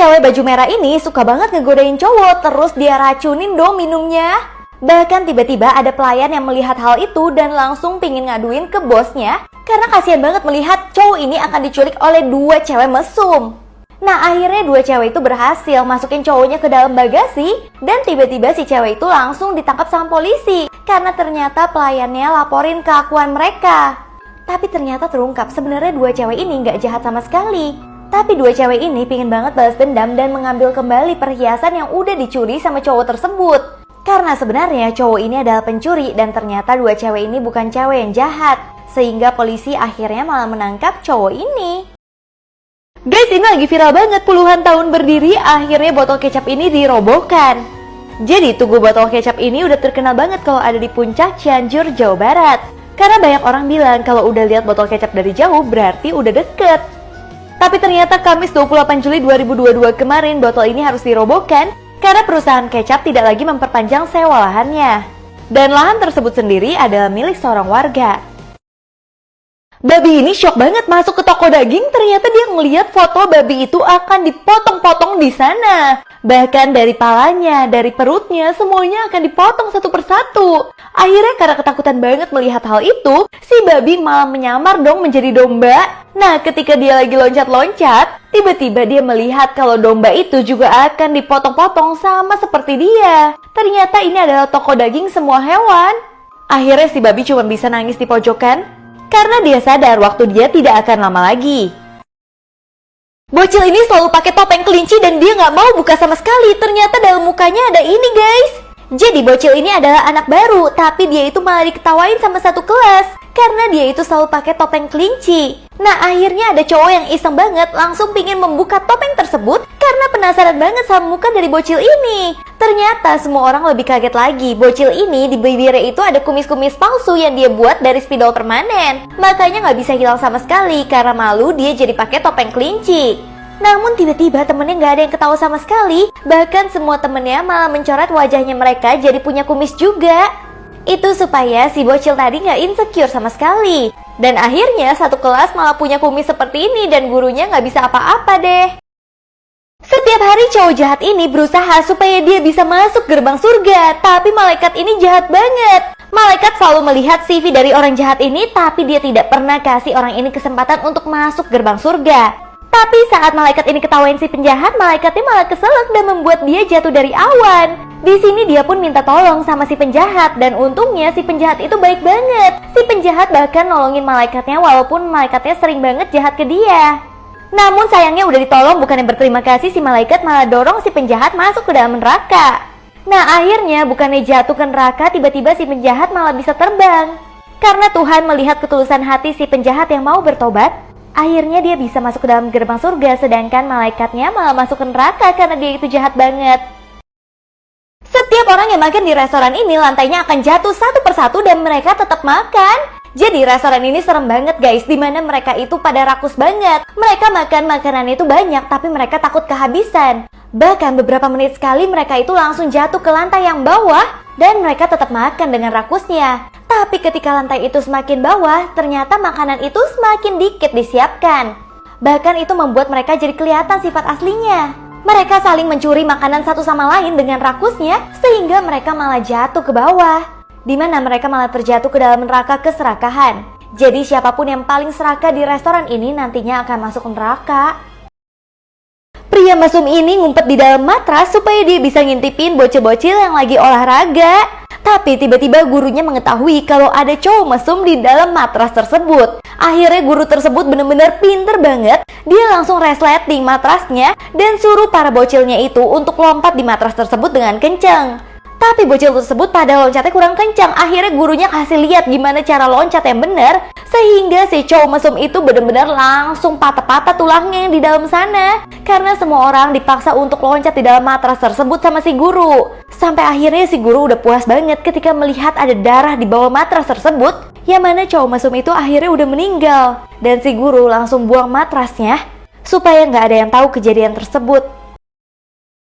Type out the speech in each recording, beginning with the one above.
cewek baju merah ini suka banget ngegodain cowok, terus dia racunin dong minumnya. Bahkan tiba-tiba ada pelayan yang melihat hal itu dan langsung pingin ngaduin ke bosnya karena kasihan banget melihat cowok ini akan diculik oleh dua cewek mesum. Nah, akhirnya dua cewek itu berhasil masukin cowoknya ke dalam bagasi dan tiba-tiba si cewek itu langsung ditangkap sama polisi karena ternyata pelayannya laporin keakuan mereka. Tapi ternyata terungkap sebenarnya dua cewek ini nggak jahat sama sekali. Tapi dua cewek ini pingin banget balas dendam dan mengambil kembali perhiasan yang udah dicuri sama cowok tersebut. Karena sebenarnya cowok ini adalah pencuri dan ternyata dua cewek ini bukan cewek yang jahat. Sehingga polisi akhirnya malah menangkap cowok ini. Guys, ini lagi viral banget, puluhan tahun berdiri akhirnya botol kecap ini dirobohkan. Jadi tugu botol kecap ini udah terkenal banget kalau ada di puncak Cianjur, Jawa Barat. Karena banyak orang bilang kalau udah lihat botol kecap dari jauh berarti udah deket. Tapi ternyata Kamis 28 Juli 2022 kemarin botol ini harus dirobohkan karena perusahaan kecap tidak lagi memperpanjang sewa lahannya. Dan lahan tersebut sendiri adalah milik seorang warga. Babi ini shock banget masuk ke toko daging, ternyata dia ngeliat foto babi itu akan dipotong-potong di sana. Bahkan dari palanya, dari perutnya, semuanya akan dipotong satu persatu. Akhirnya karena ketakutan banget melihat hal itu, si babi malah menyamar dong menjadi domba. Nah, ketika dia lagi loncat-loncat, tiba-tiba dia melihat kalau domba itu juga akan dipotong-potong sama seperti dia. Ternyata ini adalah toko daging semua hewan. Akhirnya si babi cuma bisa nangis di pojokan karena dia sadar waktu dia tidak akan lama lagi. Bocil ini selalu pakai topeng kelinci dan dia nggak mau buka sama sekali. Ternyata dalam mukanya ada ini, guys. Jadi bocil ini adalah anak baru, tapi dia itu malah diketawain sama satu kelas karena dia itu selalu pakai topeng kelinci. Nah, akhirnya ada cowok yang iseng banget langsung pingin membuka topeng tersebut karena penasaran banget sama muka dari bocil ini. Ternyata semua orang lebih kaget lagi. Bocil ini di bibirnya itu ada kumis-kumis palsu yang dia buat dari spidol permanen. Makanya nggak bisa hilang sama sekali karena malu dia jadi pakai topeng kelinci. Namun tiba-tiba temennya nggak ada yang ketawa sama sekali. Bahkan semua temennya malah mencoret wajahnya mereka jadi punya kumis juga. Itu supaya si bocil tadi nggak insecure sama sekali. Dan akhirnya satu kelas malah punya kumis seperti ini dan gurunya nggak bisa apa-apa deh. Setiap hari cowok jahat ini berusaha supaya dia bisa masuk gerbang surga. Tapi malaikat ini jahat banget. Malaikat selalu melihat CV dari orang jahat ini, tapi dia tidak pernah kasih orang ini kesempatan untuk masuk gerbang surga. Tapi saat malaikat ini ketawain si penjahat, malaikatnya malah keselak dan membuat dia jatuh dari awan. Di sini dia pun minta tolong sama si penjahat dan untungnya si penjahat itu baik banget. Si penjahat bahkan nolongin malaikatnya walaupun malaikatnya sering banget jahat ke dia. Namun sayangnya udah ditolong, bukannya berterima kasih, si malaikat malah dorong si penjahat masuk ke dalam neraka. Nah, akhirnya bukannya jatuh ke neraka, tiba-tiba si penjahat malah bisa terbang. Karena Tuhan melihat ketulusan hati si penjahat yang mau bertobat, akhirnya dia bisa masuk ke dalam gerbang surga, sedangkan malaikatnya malah masuk ke neraka karena dia itu jahat banget. Setiap orang yang makan di restoran ini lantainya akan jatuh satu persatu dan mereka tetap makan. Jadi restoran ini serem banget guys, dimana mereka itu pada rakus banget. Mereka makan makanan itu banyak tapi mereka takut kehabisan. Bahkan beberapa menit sekali mereka itu langsung jatuh ke lantai yang bawah dan mereka tetap makan dengan rakusnya. Tapi ketika lantai itu semakin bawah, ternyata makanan itu semakin dikit disiapkan. Bahkan itu membuat mereka jadi kelihatan sifat aslinya. Mereka saling mencuri makanan satu sama lain dengan rakusnya sehingga mereka malah jatuh ke bawah. Di mana mereka malah terjatuh ke dalam neraka keserakahan. Jadi siapapun yang paling serakah di restoran ini nantinya akan masuk neraka. Pria mesum ini ngumpet di dalam matras supaya dia bisa ngintipin bocil-bocil yang lagi olahraga. Tapi tiba-tiba gurunya mengetahui kalau ada cowok mesum di dalam matras tersebut. Akhirnya guru tersebut benar-benar pinter banget. Dia langsung resleting matrasnya dan suruh para bocilnya itu untuk lompat di matras tersebut dengan kencang. Tapi bocil tersebut pada loncatnya kurang kencang. Akhirnya gurunya kasih lihat gimana cara loncat yang benar, sehingga si cowok mesum itu benar-benar langsung patah-patah tulangnya yang di dalam sana. Karena semua orang dipaksa untuk loncat di dalam matras tersebut sama si guru. Sampai akhirnya si guru udah puas banget ketika melihat ada darah di bawah matras tersebut, yang mana cowok mesum itu akhirnya udah meninggal. Dan si guru langsung buang matrasnya supaya nggak ada yang tahu kejadian tersebut.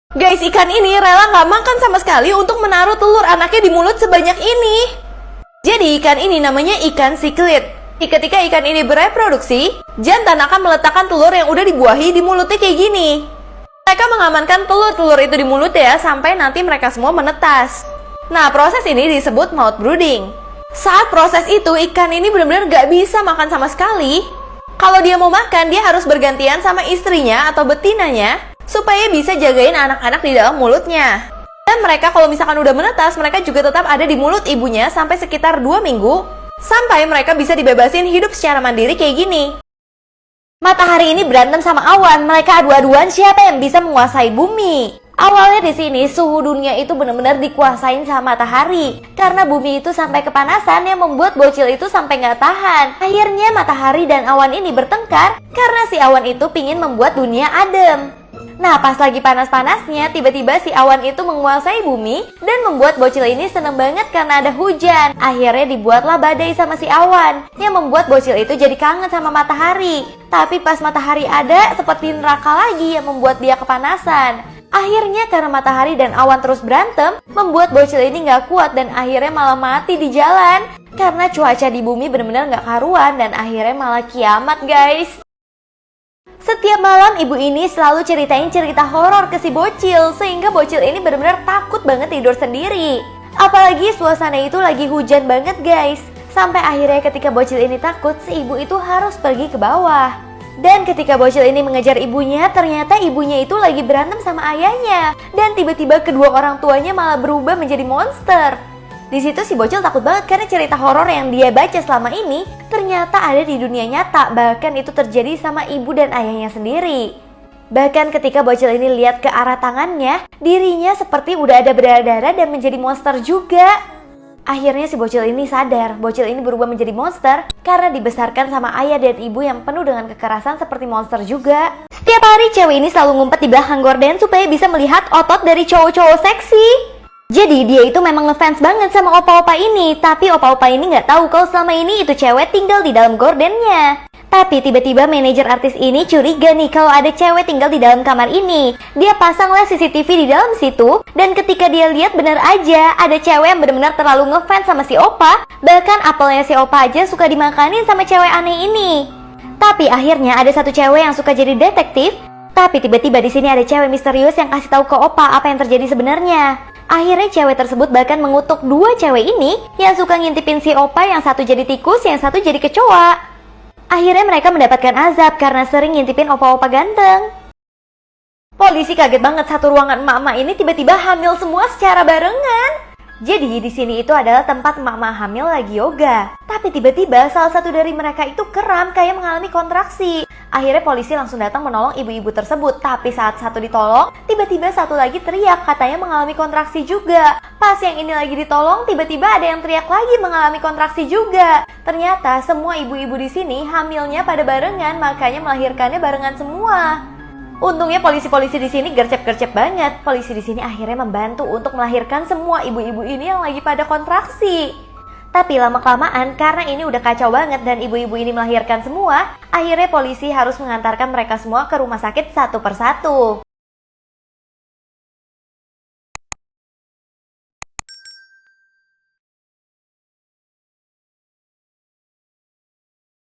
Guys, ikan ini rela nggak makan sama sekali untuk menaruh telur anaknya di mulut sebanyak ini. Jadi ikan ini namanya ikan siklit. Ketika ikan ini bereproduksi, jantan akan meletakkan telur yang udah dibuahi di mulutnya kayak gini. Mereka mengamankan telur-telur itu di mulut ya, sampai nanti mereka semua menetas. Nah, proses ini disebut mouth brooding. Saat proses itu, ikan ini benar-benar gak bisa makan sama sekali. Kalau dia mau makan, dia harus bergantian sama istrinya atau betinanya, supaya bisa jagain anak-anak di dalam mulutnya. Dan mereka kalau misalkan udah menetas, mereka juga tetap ada di mulut ibunya sampai sekitar 2 minggu, sampai mereka bisa dibebasin hidup secara mandiri kayak gini. Matahari ini berantem sama awan, mereka adu-aduan siapa yang bisa menguasai bumi. Awalnya di sini suhu dunia itu benar-benar dikuasain sama matahari, karena bumi itu sampai kepanasan yang membuat bocil itu sampai nggak tahan. Akhirnya matahari dan awan ini bertengkar karena si awan itu pingin membuat dunia adem. Nah, pas lagi panas-panasnya, tiba-tiba si awan itu menguasai bumi dan membuat bocil ini seneng banget karena ada hujan. Akhirnya dibuatlah badai sama si awan, yang membuat bocil itu jadi kangen sama matahari. Tapi pas matahari ada, seperti neraka lagi yang membuat dia kepanasan. Akhirnya karena matahari dan awan terus berantem, membuat bocil ini gak kuat dan akhirnya malah mati di jalan. Karena cuaca di bumi benar-benar gak karuan dan akhirnya malah kiamat, guys. Setiap malam ibu ini selalu ceritain cerita horor ke si bocil, sehingga bocil ini benar-benar takut banget tidur sendiri. Apalagi suasana itu lagi hujan banget, guys. Sampai akhirnya ketika bocil ini takut, si ibu itu harus pergi ke bawah. Dan ketika bocil ini mengejar ibunya, ternyata ibunya itu lagi berantem sama ayahnya. Dan tiba-tiba kedua orang tuanya malah berubah menjadi monster. Di situ si bocil takut banget karena cerita horor yang dia baca selama ini ternyata ada di dunia nyata, bahkan itu terjadi sama ibu dan ayahnya sendiri. Bahkan ketika bocil ini lihat ke arah tangannya, dirinya seperti udah ada berdarah dan menjadi monster juga. Akhirnya si bocil ini sadar, bocil ini berubah menjadi monster karena dibesarkan sama ayah dan ibu yang penuh dengan kekerasan seperti monster juga. Setiap hari cewek ini selalu ngumpet di belakang gorden supaya bisa melihat otot dari cowok-cowok seksi. Jadi dia itu memang ngefans banget sama opa-opa ini, tapi opa-opa ini nggak tahu kalau selama ini itu cewek tinggal di dalam gordennya. Tapi tiba-tiba manajer artis ini curiga nih kalau ada cewek tinggal di dalam kamar ini. Dia pasanglah CCTV di dalam situ, dan ketika dia lihat benar aja ada cewek yang benar-benar terlalu ngefans sama si opa. Bahkan apelnya si opa aja suka dimakanin sama cewek aneh ini. Tapi akhirnya ada satu cewek yang suka jadi detektif. Tapi tiba-tiba di sini ada cewek misterius yang kasih tahu ke opa apa yang terjadi sebenarnya. Akhirnya cewek tersebut bahkan mengutuk dua cewek ini yang suka ngintipin si opa, yang satu jadi tikus, yang satu jadi kecoa. Akhirnya mereka mendapatkan azab karena sering ngintipin opa-opa ganteng. Polisi kaget banget, satu ruangan emak-emak ini tiba-tiba hamil semua secara barengan. Jadi di sini itu adalah tempat emak-emak hamil lagi yoga. Tapi tiba-tiba salah satu dari mereka itu kram kayak mengalami kontraksi. Akhirnya polisi langsung datang menolong ibu-ibu tersebut. Tapi saat satu ditolong, tiba-tiba satu lagi teriak katanya mengalami kontraksi juga. Pas yang ini lagi ditolong, tiba-tiba ada yang teriak lagi mengalami kontraksi juga. Ternyata semua ibu-ibu di sini hamilnya pada barengan, makanya melahirkannya barengan semua. Untungnya polisi-polisi di sini gercep-gercep banget. Polisi di sini akhirnya membantu untuk melahirkan semua ibu-ibu ini yang lagi pada kontraksi. Tapi lama-kelamaan karena ini udah kacau banget dan ibu-ibu ini melahirkan semua, akhirnya polisi harus mengantarkan mereka semua ke rumah sakit satu persatu.